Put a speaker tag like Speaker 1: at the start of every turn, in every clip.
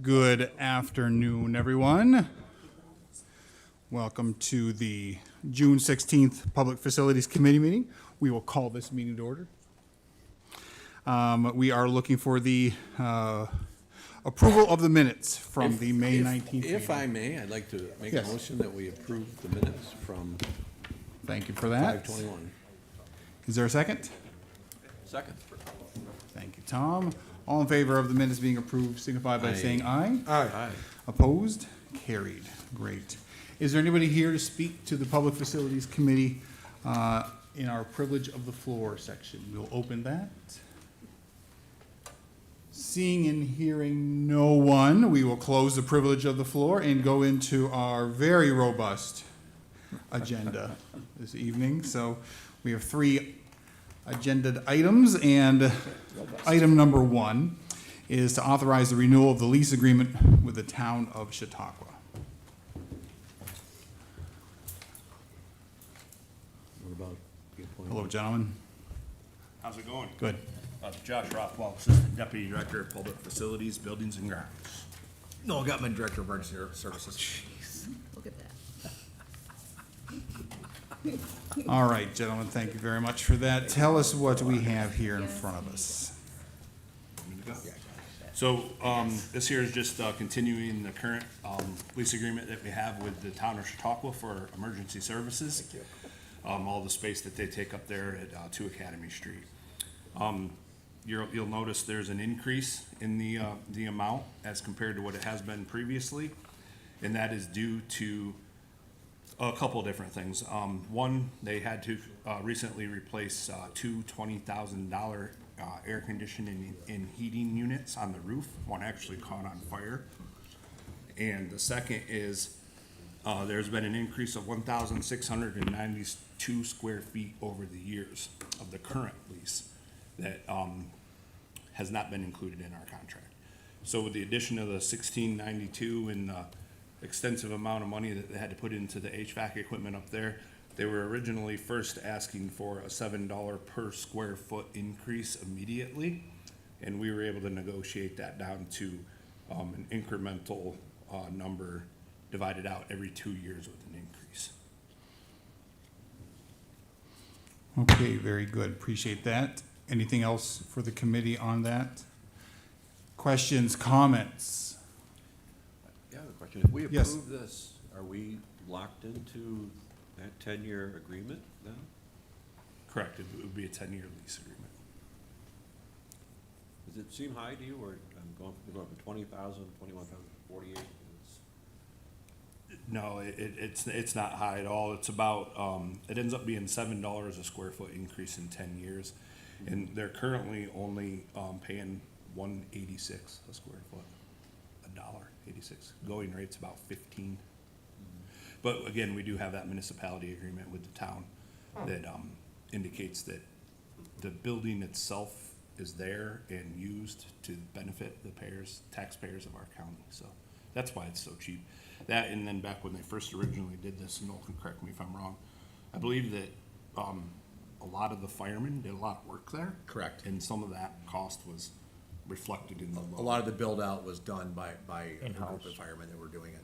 Speaker 1: Good afternoon, everyone. Welcome to the June 16th Public Facilities Committee meeting. We will call this meeting to order. We are looking for the approval of the minutes from the May 19th meeting.
Speaker 2: If I may, I'd like to make a motion that we approve the minutes from
Speaker 1: Thank you for that.
Speaker 2: 5/21.
Speaker 1: Is there a second?
Speaker 2: Second.
Speaker 1: Thank you, Tom. All in favor of the minutes being approved signify by
Speaker 2: Aye.
Speaker 1: saying aye.
Speaker 2: Aye.
Speaker 1: Opposed? Carried. Great. Is there anybody here to speak to the Public Facilities Committee in our privilege of the floor section? We'll open that. Seeing and hearing no one, we will close the privilege of the floor and go into our very robust agenda this evening. So we have 3 agenda items, and item number 1 is to authorize the renewal of the lease agreement with the town of Chautauqua.
Speaker 2: What about the appointment?
Speaker 1: Hello, gentlemen.
Speaker 3: How's it going?
Speaker 1: Good.
Speaker 3: Josh Rothwell, Assistant Deputy Director of Public Facilities, Buildings and Grounds.
Speaker 4: Noel Gutman, Director of Emergency Services.
Speaker 5: Look at that.
Speaker 1: All right, gentlemen, thank you very much for that. Tell us what we have here in front of us.
Speaker 3: So, this here is just continuing the current lease agreement that we have with the town of Chautauqua for emergency services. All the space that they take up there at 2 Academy Street. You'll notice there's an increase in the amount as compared to what it has been previously, and that is due to a couple different things. One, they had to recently replace 2 $20,000 air conditioning and heating units on the roof. One actually caught on fire. And the second is there's been an increase of 1,692 square feet over the years of the current lease that has not been included in our contract. So with the addition of the 1692 and the extensive amount of money that they had to put into the HVAC equipment up there, they were originally first asking for a $7 per square foot increase immediately, and we were able to negotiate that down to an incremental number divided out every 2 years with an increase.
Speaker 1: Okay, very good. Appreciate that. Anything else for the committee on that? Questions, comments?
Speaker 2: Yeah, I have a question. If we
Speaker 1: Yes.
Speaker 2: approve this, are we locked into that 10-year agreement then?
Speaker 3: Correct, it would be a 10-year lease agreement.
Speaker 2: Does it seem high to you, or I'm going from 20,000, 21,000, 48?
Speaker 3: No, it's not high at all. It's about, it ends up being $7 a square foot increase in 10 years. And they're currently only paying $1.86 a square foot, $1.86. Going rate's about 15. But again, we do have that municipality agreement with the town that indicates that the building itself is there and used to benefit the taxpayers of our county. So that's why it's so cheap. That, and then back when they first originally did this, and Noel can correct me if I'm wrong, I believe that a lot of the firemen did a lot of work there.
Speaker 4: Correct.
Speaker 3: And some of that cost was reflected in the loan.
Speaker 4: A lot of the build-out was done by a group of firemen that were doing it.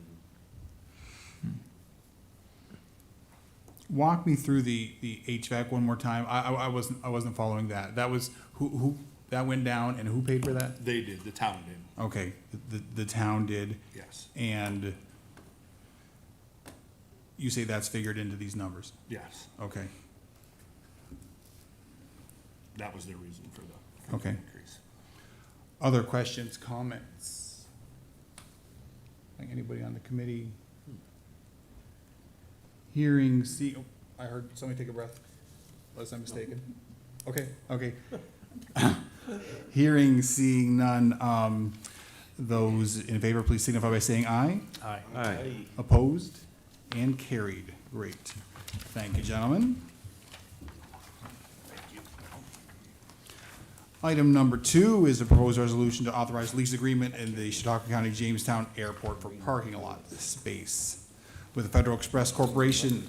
Speaker 1: Walk me through the HVAC one more time. I wasn't following that. That was who that went down, and who paid for that?
Speaker 3: They did, the town did,
Speaker 1: Okay, the town did,
Speaker 3: yes,
Speaker 1: and you say that's figured into these numbers.
Speaker 3: yes.
Speaker 1: Okay,
Speaker 3: That was their reason for the
Speaker 1: Okay.
Speaker 3: increase.
Speaker 1: other questions, comments? Like anybody on the committee? Hearing, see, oh, I heard somebody take a breath, unless I'm mistaken. Okay. Hearing, seeing none, those in favor, please signify by saying aye.
Speaker 2: Aye.
Speaker 1: Opposed and carried. Great. Thank you, gentlemen. Item number 2 is a proposed resolution to authorize lease agreement in the Chautauqua County Jamestown Airport for parking lot space with the Federal Express Corporation.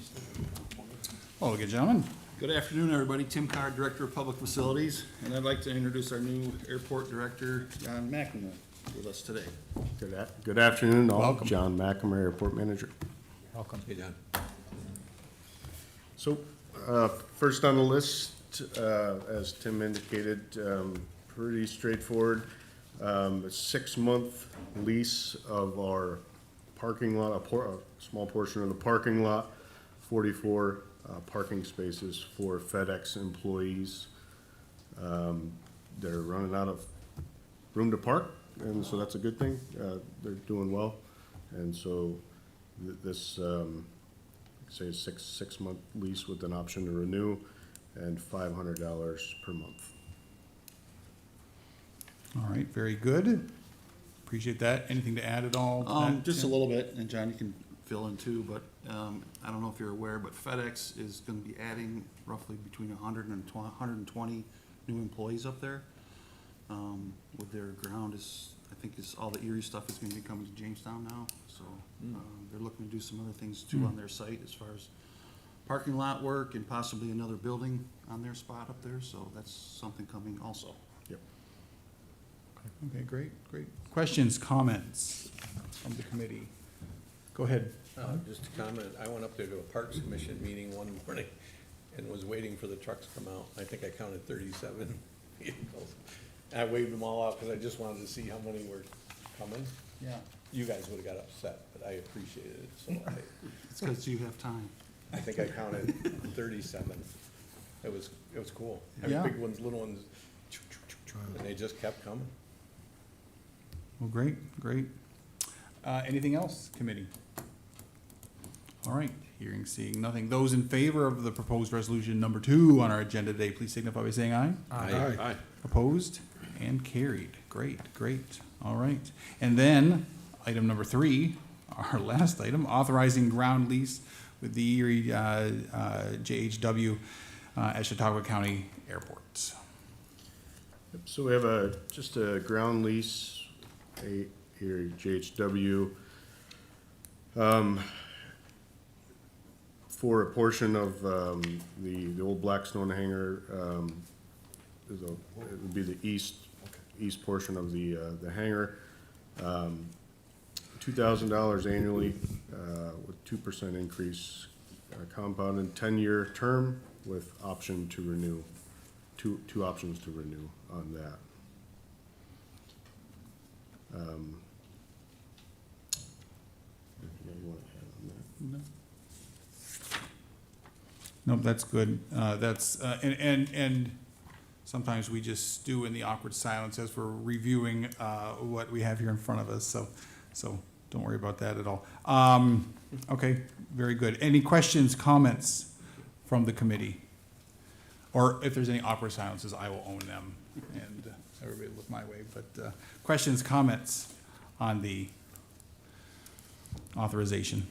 Speaker 1: Hello again, gentlemen.
Speaker 6: Good afternoon, everybody. Tim Carr, Director of Public Facilities, and I'd like to introduce our new airport director, John McNamara. with us today.
Speaker 5: Good afternoon, all.
Speaker 1: Welcome.
Speaker 5: John McNamara, Airport Manager.
Speaker 1: Welcome.
Speaker 4: Hey, John.
Speaker 5: So, first on the list, as Tim indicated, pretty straightforward. A 6-month lease of our parking lot, a small portion of the parking lot, 44 parking spaces for FedEx employees. They're running out of room to park, and so that's a good thing. They're doing well, and so this, say, a six-month lease with an option to renew, and $500 per month.
Speaker 1: All right, very good. Appreciate that. Anything to add at all? to that,
Speaker 6: Just a
Speaker 1: Tim?
Speaker 6: little bit, and John, you can fill in too, but, I don't know if you're aware, but FedEx is gonna be adding roughly between 120 new employees up there. With their ground is, I think is, all the Erie stuff is gonna be coming to Jamestown now, so, they're looking to do some other things too on their site as far as parking lot work and possibly another building on their spot up there, so that's something coming also.
Speaker 5: Yep.
Speaker 1: Okay, great, great. Questions, comments from the committee? Go ahead.
Speaker 7: Just a comment, I went up there to a Parks Commission meeting one morning and was waiting for the trucks to come out. I think I counted 37 vehicles. I waved them all out because I just wanted to see how many were coming.
Speaker 1: Yeah.
Speaker 7: You guys would've got upset, but I appreciated it, so
Speaker 6: It's because you have time.
Speaker 7: I think I counted 37. It was cool. I mean,
Speaker 1: Yeah.
Speaker 7: big ones, little ones, and they just kept coming.
Speaker 1: Well, great, great. Anything else, committee? All right, hearing, seeing nothing. Those in favor of the proposed resolution number 2 on our agenda today, please signify by saying aye.
Speaker 2: Aye.
Speaker 1: Opposed and carried. Great, great. All right. And then, item number 3, our last item, authorizing ground lease with the Erie JHW at Chautauqua County Airports.
Speaker 5: Yep, so we have just a ground lease, here, JHW, for a portion of, the old Blackstone hangar, it would be the east portion of the hangar. $2,000 annually, with 2% increase, compounded 10-year term with option to renew, two options to renew on that. Anything you want to add on that?
Speaker 1: Nope, that's good. That's, and sometimes we just stew in the awkward silence as we're reviewing what we have here in front of us, so don't worry about that at all. Okay, very good. Any questions, comments from the committee? Or if there's any awkward silences, I will own them, and everybody look my way. But questions, comments on the authorization?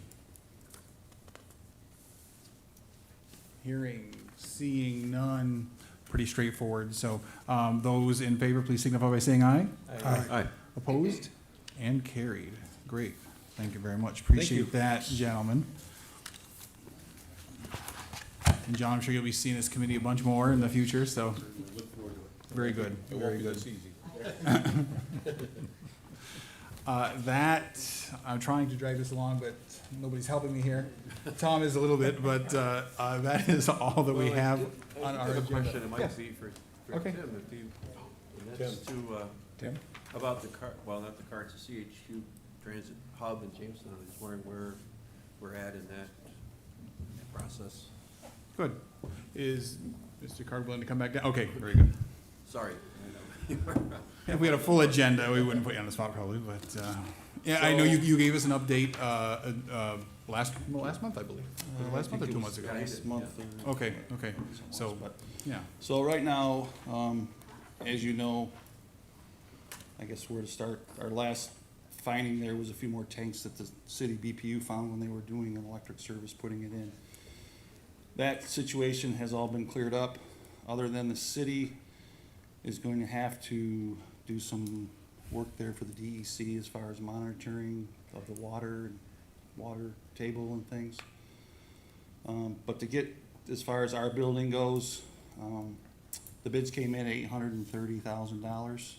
Speaker 1: Hearing, seeing none, pretty straightforward. So those in favor, please signify by saying aye.
Speaker 2: Aye.
Speaker 1: Opposed? And carried. Great. Thank you very much. Appreciate that, gentlemen. And John, I'm sure you'll be seeing this committee a bunch more in the future, so. Very good,
Speaker 7: It
Speaker 1: very
Speaker 7: won't be
Speaker 1: good.
Speaker 7: this easy.
Speaker 1: I'm trying to drag this along, but nobody's helping me here. Tom is a little bit, but that is all that we have on our
Speaker 2: I have a
Speaker 1: agenda.
Speaker 2: question, it might be for
Speaker 1: Okay.
Speaker 2: Tim, if you, and that's to,
Speaker 1: Tim?
Speaker 2: about the car, well, not the carts, the CHQ Transit Hub in Jamestown. I was just wondering where we're at in that process.
Speaker 1: Good. Is Mr. Card willing to come back down? Okay, very good.
Speaker 2: Sorry.
Speaker 1: If we had a full agenda, we wouldn't put you on the spot probably, but, yeah, I know you gave us an update, last month, I believe. Was it last month or 2 months ago?
Speaker 6: Last month.
Speaker 1: Okay, so, yeah.
Speaker 6: So right now, as you know, I guess where to start, our last finding there was a few more tanks that the city BPU found when they were doing an electric service, putting it in. That situation has all been cleared up, other than the city is going to have to do some work there for the DEC as far as monitoring of the water and water table and things. But to get, as far as our building goes, the bids came in at $830,000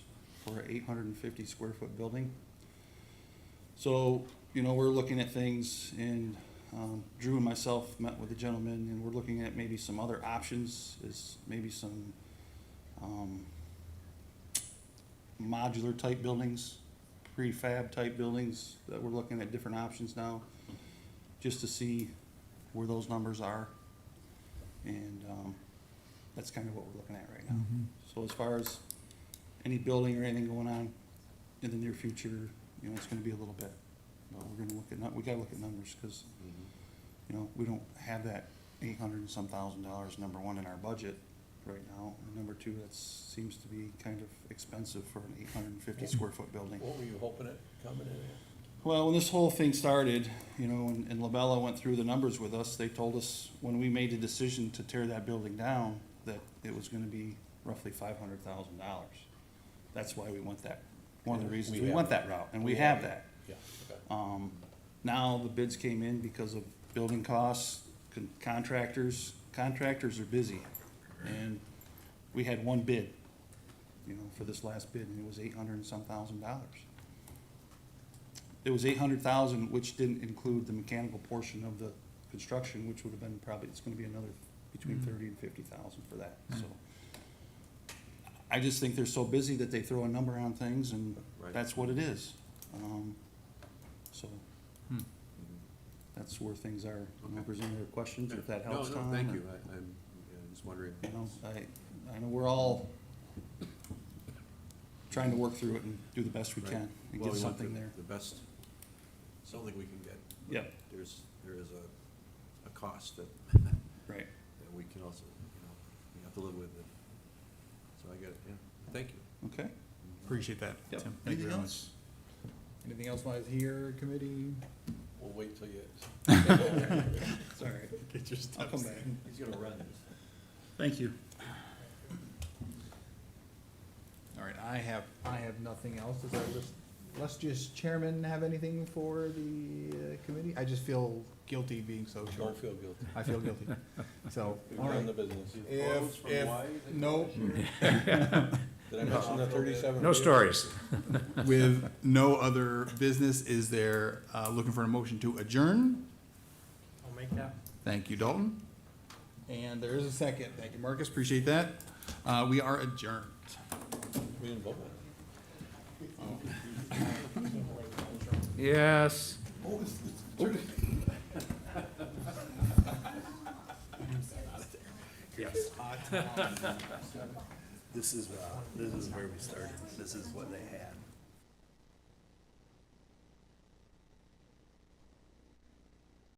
Speaker 6: for an 850 square foot building. So, you know, we're looking at things, and Drew and myself met with the gentleman, and we're looking at maybe some other options, is maybe some modular type buildings, prefab type buildings, that we're looking at different options now, just to see where those numbers are. And that's kind of what we're looking at right now. So as far as any building or anything going on in the near future, you know, it's gonna be a little bit. But we're gonna look at, we gotta look at numbers, cause, you know, we don't have that 800 and some $1,000, number one, in our budget right now. And number two, that seems to be kind of expensive for an 850 square foot building.
Speaker 7: What were you hoping it coming in at?
Speaker 6: Well, when this whole thing started, you know, and Labella went through the numbers with us, they told us when we made the decision to tear that building down, that it was gonna be roughly $500,000. That's why we went that, one of the reasons we went that route, and we have that.
Speaker 7: Yeah, okay.
Speaker 6: Now the bids came in because of building costs, contractors are busy. And we had one bid, you know, for this last bid, and it was 800 and some $1,000. It was 800,000, which didn't include the mechanical portion of the construction, which would have been probably, it's gonna be another between 30 and 50,000 for that, so. I just think they're so busy that they throw a number on things, and
Speaker 2: Right.
Speaker 6: that's what it is. So, that's where things are. If there's any other questions, if that helps, Tom?
Speaker 2: No, thank
Speaker 6: or-
Speaker 2: you. I'm just wondering.
Speaker 6: You know, I know we're all trying to work through it and do the best we
Speaker 2: Right.
Speaker 6: can and
Speaker 2: Well,
Speaker 6: get
Speaker 2: we want
Speaker 6: something there.
Speaker 2: The best, something we can get.
Speaker 6: Yep,
Speaker 2: There is a cost that
Speaker 6: right.
Speaker 2: we can also, you know, we have to live with it. So I get it, yeah. Thank you.
Speaker 6: Okay.
Speaker 1: Appreciate that,
Speaker 6: Yep.
Speaker 1: Tim. Thank you
Speaker 6: Anything
Speaker 1: very much.
Speaker 6: else?
Speaker 1: Anything else while it's here, committee?
Speaker 7: We'll wait till you.
Speaker 6: Sorry.
Speaker 1: Get your
Speaker 6: I'll come back.
Speaker 2: He's gonna run this.
Speaker 6: Thank you.
Speaker 1: All right, I have nothing else. Does our illustrious chairman have anything for the committee? I just feel guilty being so
Speaker 7: Don't
Speaker 1: short.
Speaker 7: feel guilty.
Speaker 1: I feel guilty. So,
Speaker 7: We've
Speaker 1: all
Speaker 7: done
Speaker 1: right.
Speaker 7: the business.
Speaker 1: No,
Speaker 7: Did I mention the 37?
Speaker 8: No stories.
Speaker 1: with no other business, is there, looking for a motion to adjourn?
Speaker 8: I'll make that.
Speaker 1: Thank you, Dalton. And there is a second. Thank you, Marcus. Appreciate that. We are adjourned.
Speaker 7: We didn't vote on it.
Speaker 8: Yes. Yes.
Speaker 3: This is where we started. This is what they had.